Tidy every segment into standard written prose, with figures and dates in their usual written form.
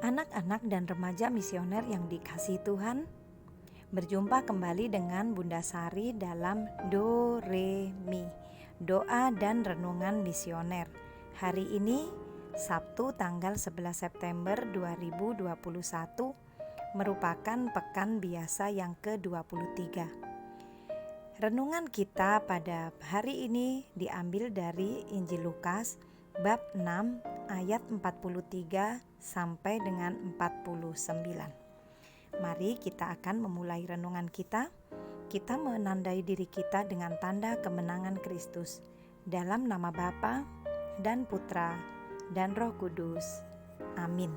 Anak-anak dan remaja misioner yang dikasihi Tuhan, berjumpa kembali dengan Bunda Sari dalam Do Re Mi, doa dan renungan misioner. Hari ini Sabtu tanggal 11 September 2021 merupakan pekan biasa yang ke-23. Renungan kita pada hari ini diambil dari Injil Lukas bab 6 ayat 43 sampai dengan 49. Mari kita akan memulai renungan kita. Kita menandai diri kita dengan tanda kemenangan Kristus. Dalam nama Bapa dan Putra dan Roh Kudus. Amin.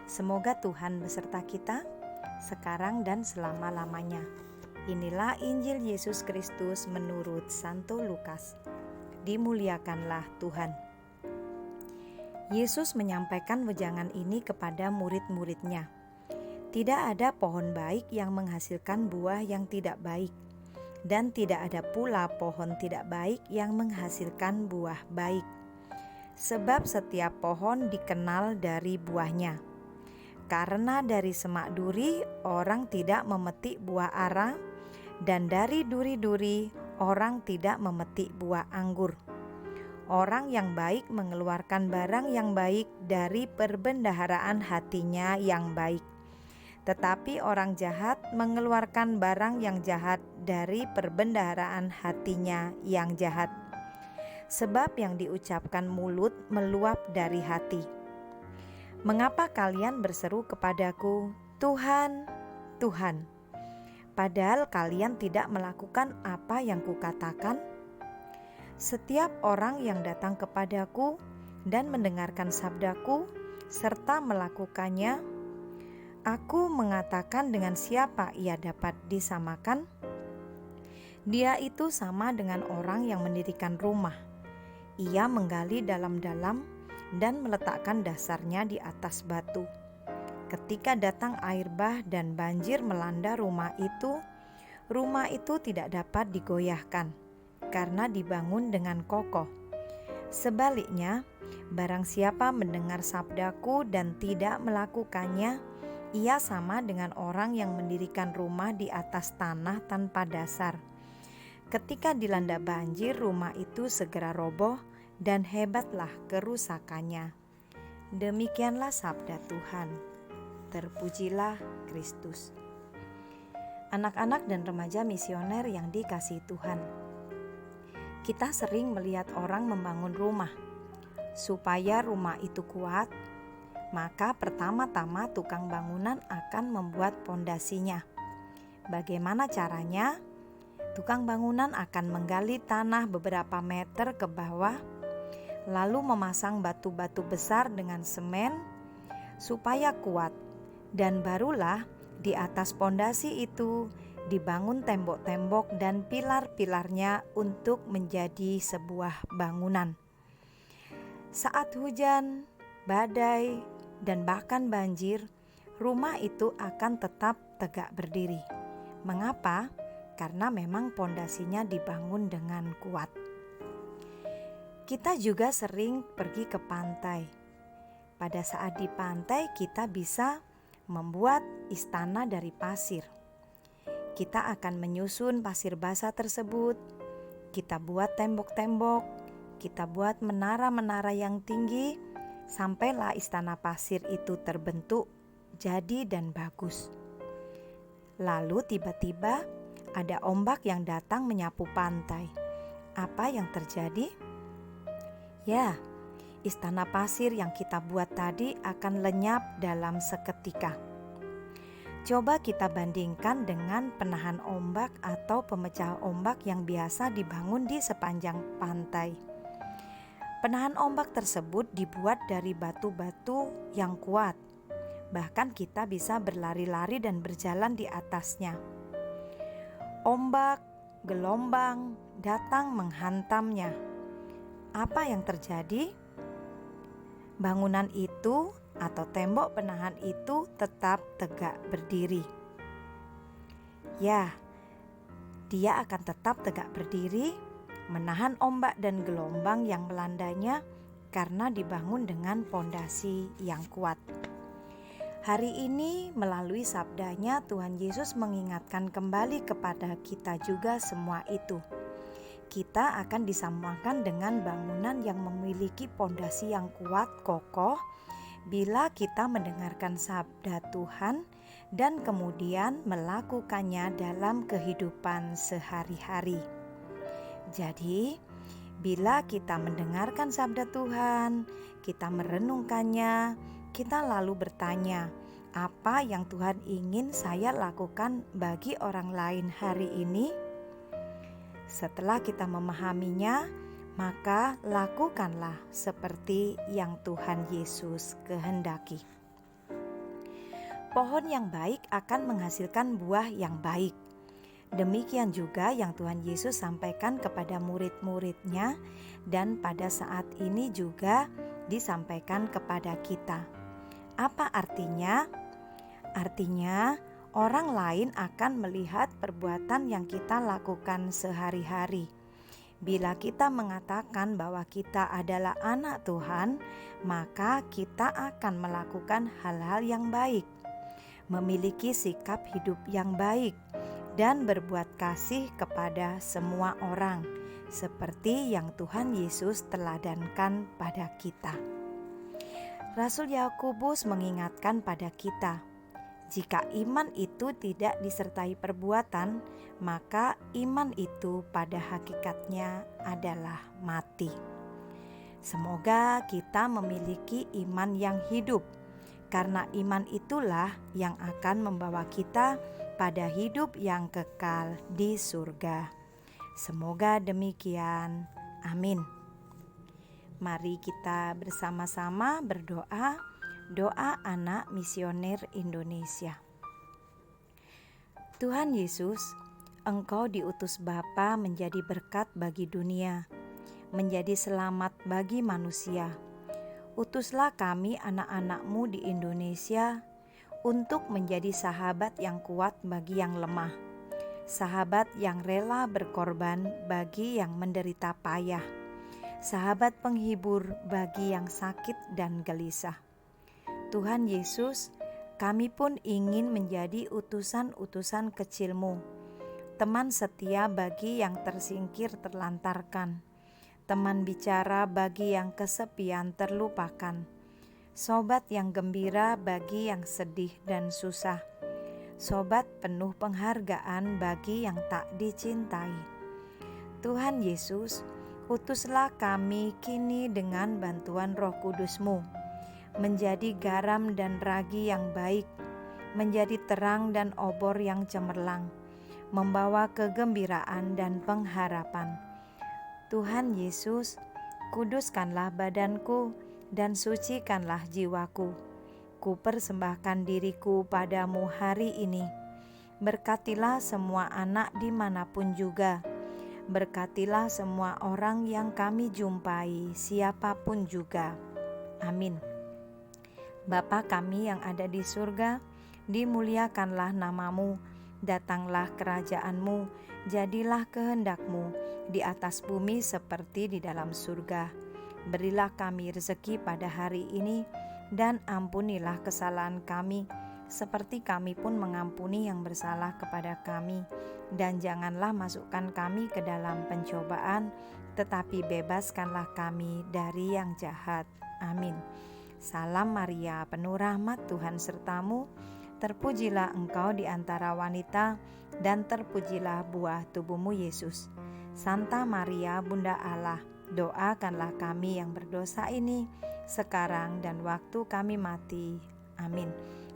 Semoga Tuhan beserta kita sekarang dan selama-lamanya. Inilah Injil Yesus Kristus menurut Santo Lukas. Dimuliakanlah Tuhan. Yesus menyampaikan wejangan ini kepada murid-muridnya. Tidak ada pohon baik yang menghasilkan buah yang tidak baik, dan tidak ada pula pohon tidak baik yang menghasilkan buah baik. Sebab setiap pohon dikenal dari buahnya. Karena dari semak duri orang tidak memetik buah ara, dan dari duri-duri orang tidak memetik buah anggur. Orang yang baik mengeluarkan barang yang baik dari perbendaharaan hatinya yang baik. Tetapi orang jahat mengeluarkan barang yang jahat dari perbendaharaan hatinya yang jahat. Sebab yang diucapkan mulut meluap dari hati. Mengapa kalian berseru kepadaku, Tuhan, Tuhan, padahal kalian tidak melakukan apa yang kukatakan? Setiap orang yang datang kepadaku dan mendengarkan sabdaku serta melakukannya, aku mengatakan dengan siapa ia dapat disamakan? Dia itu sama dengan orang yang mendirikan rumah. Ia menggali dalam-dalam dan meletakkan dasarnya di atas batu. Ketika datang air bah dan banjir melanda rumah itu tidak dapat digoyahkan, karena dibangun dengan kokoh. Sebaliknya, barang siapa mendengar sabdaku dan tidak melakukannya, ia sama dengan orang yang mendirikan rumah di atas tanah tanpa dasar. Ketika dilanda banjir, rumah itu segera roboh dan hebatlah kerusakannya. Demikianlah sabda Tuhan. Terpujilah Kristus. Anak-anak dan remaja misioner yang dikasihi Tuhan, kita sering melihat orang membangun rumah. Supaya rumah itu kuat, maka pertama-tama tukang bangunan akan membuat pondasinya. Bagaimana caranya? Tukang bangunan akan menggali tanah beberapa meter ke bawah, lalu memasang batu-batu besar dengan semen supaya kuat, dan barulah di atas pondasi itu dibangun tembok-tembok dan pilar-pilarnya untuk menjadi sebuah bangunan. Saat hujan, badai, dan bahkan banjir, rumah itu akan tetap tegak berdiri. Mengapa? Karena memang pondasinya dibangun dengan kuat. Kita juga sering pergi ke pantai. Pada saat di pantai, kita bisa membuat istana dari pasir. Kita akan menyusun pasir basah tersebut. Kita buat tembok-tembok. Kita buat menara-menara yang tinggi. Sampailah istana pasir itu terbentuk, jadi dan bagus. Lalu tiba-tiba ada ombak yang datang menyapu pantai. Apa yang terjadi? Ya, istana pasir yang kita buat tadi akan lenyap dalam seketika. Coba kita bandingkan dengan penahan ombak atau pemecah ombak yang biasa dibangun di sepanjang pantai. Penahan ombak tersebut dibuat dari batu-batu yang kuat. Bahkan kita bisa berlari-lari dan berjalan di atasnya. Ombak, gelombang datang menghantamnya. Apa yang terjadi? Bangunan itu atau tembok penahan itu tetap tegak berdiri. Ya, dia akan tetap tegak berdiri, menahan ombak dan gelombang yang melandanya karena dibangun dengan pondasi yang kuat. Hari ini melalui sabdanya Tuhan Yesus mengingatkan kembali kepada kita juga semua itu. Kita akan disamakan dengan bangunan yang memiliki pondasi yang kuat, kokoh, bila kita mendengarkan sabda Tuhan dan kemudian melakukannya dalam kehidupan sehari-hari. Jadi, bila kita mendengarkan sabda Tuhan, kita merenungkannya, kita lalu bertanya, apa yang Tuhan ingin saya lakukan bagi orang lain hari ini? Setelah kita memahaminya, maka lakukanlah seperti yang Tuhan Yesus kehendaki. Pohon yang baik akan menghasilkan buah yang baik. Demikian juga yang Tuhan Yesus sampaikan kepada murid-muridnya dan pada saat ini juga disampaikan kepada kita. Apa artinya? Artinya, orang lain akan melihat perbuatan yang kita lakukan sehari-hari. Bila kita mengatakan bahwa kita adalah anak Tuhan, maka kita akan melakukan hal-hal yang baik, memiliki sikap hidup yang baik, dan berbuat kasih kepada semua orang, seperti yang Tuhan Yesus teladankan pada kita. Rasul Yakobus mengingatkan pada kita, jika iman itu tidak disertai perbuatan, maka iman itu pada hakikatnya adalah mati. Semoga kita memiliki iman yang hidup, karena iman itulah yang akan membawa kita pada hidup yang kekal di surga. Semoga demikian. Amin. Mari kita bersama-sama berdoa, doa anak misioner Indonesia. Tuhan Yesus, Engkau diutus Bapa menjadi berkat bagi dunia, menjadi selamat bagi manusia. Utuslah kami anak-anak-Mu di Indonesia untuk menjadi sahabat yang kuat bagi yang lemah, sahabat yang rela berkorban bagi yang menderita payah, sahabat penghibur bagi yang sakit dan gelisah. Tuhan Yesus, kami pun ingin menjadi utusan-utusan kecil-Mu, teman setia bagi yang tersingkir terlantarkan, teman bicara bagi yang kesepian terlupakan, sobat yang gembira bagi yang sedih dan susah, sobat penuh penghargaan bagi yang tak dicintai. Tuhan Yesus, utuslah kami kini dengan bantuan Roh Kudus-Mu, menjadi garam dan ragi yang baik, menjadi terang dan obor yang cemerlang, membawa kegembiraan dan pengharapan. Tuhan Yesus, kuduskanlah badanku dan sucikanlah jiwaku. Ku persembahkan diriku padamu hari ini. Berkatilah semua anak dimanapun juga. Berkatilah semua orang yang kami jumpai, siapapun juga. Amin. Bapa kami yang ada di surga, dimuliakanlah namamu, datanglah kerajaan-Mu, jadilah kehendak-Mu di atas bumi seperti di dalam surga. Berilah kami rezeki pada hari ini, dan ampunilah kesalahan kami, seperti kami pun mengampuni yang bersalah kepada kami. Dan janganlah masukkan kami ke dalam pencobaan, tetapi bebaskanlah kami dari yang jahat. Amin. Salam Maria, penuh rahmat, Tuhan sertamu. Terpujilah engkau di antara wanita, dan terpujilah buah tubuhmu Yesus. Santa Maria, Bunda Allah, doakanlah kami yang berdosa ini, sekarang dan waktu kami mati. Amin.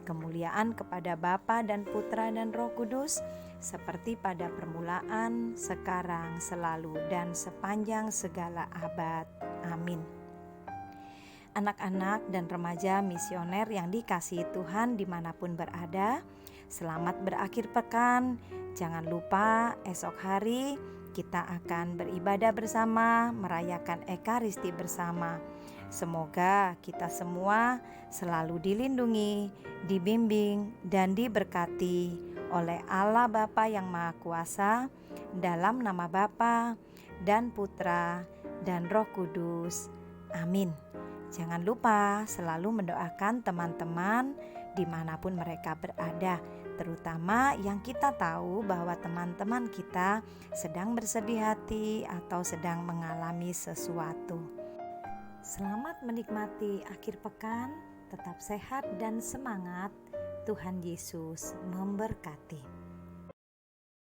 Kemuliaan kepada Bapa dan Putra dan Roh Kudus, seperti pada permulaan, sekarang, selalu, dan sepanjang segala abad. Amin. Anak-anak dan remaja misioner yang dikasihi Tuhan dimanapun berada, selamat berakhir pekan. Jangan lupa esok hari kita akan beribadah bersama, merayakan Ekaristi bersama. Semoga kita semua selalu dilindungi, dibimbing, dan diberkati oleh Allah Bapa yang Maha Kuasa, dalam nama Bapa dan Putra dan Roh Kudus. Amin. Jangan lupa selalu mendoakan teman-teman dimanapun mereka berada, terutama yang kita tahu bahwa teman-teman kita sedang bersedih hati atau sedang mengalami sesuatu. Selamat menikmati akhir pekan, tetap sehat dan semangat. Tuhan Yesus memberkati.